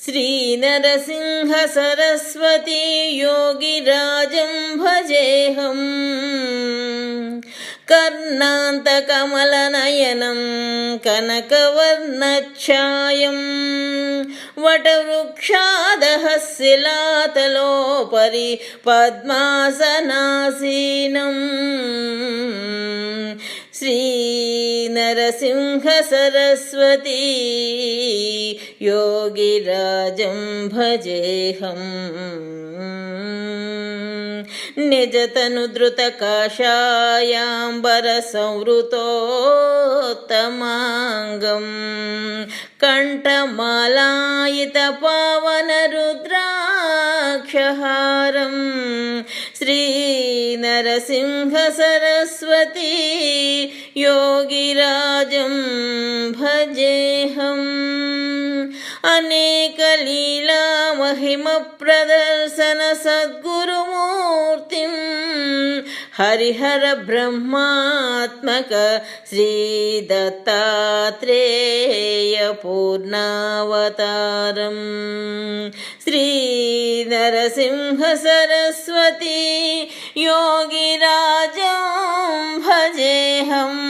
श्रीनरसिंह Saraswati योगिराजं भजेऽहम् कर्णान्तकमलनयनं कनकवर्णच्छायं वटवृक्षादः शिलातलोपरि पद्मासनासीनम् श्रीनरसिंह Saraswati योगिराजं भजेऽहम् निजतनुद्रुतकाषायाम्बरसंवृतोत्तमाङ्गं कण्ठमालायितपावनरुद्राक्षहारं श्रीनरसिंह Saraswati योगिराजं भजेऽहम् अनेकलीला महिमप्रदर्शन सद्गुरुमूर्तिं Harihara ब्रह्मात्मक श्रीदत्तात्रेय पूर्णावतारं श्रीनरसिंह Saraswati योगिराजं भजेऽहम्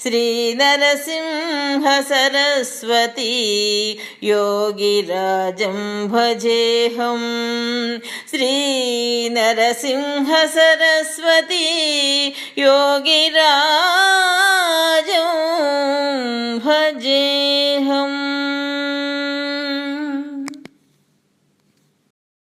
श्रीनरसिंह Saraswati योगिराजं भजेऽहम् श्रीनरसिंह Saraswati योगिराजं भजेऽहम्।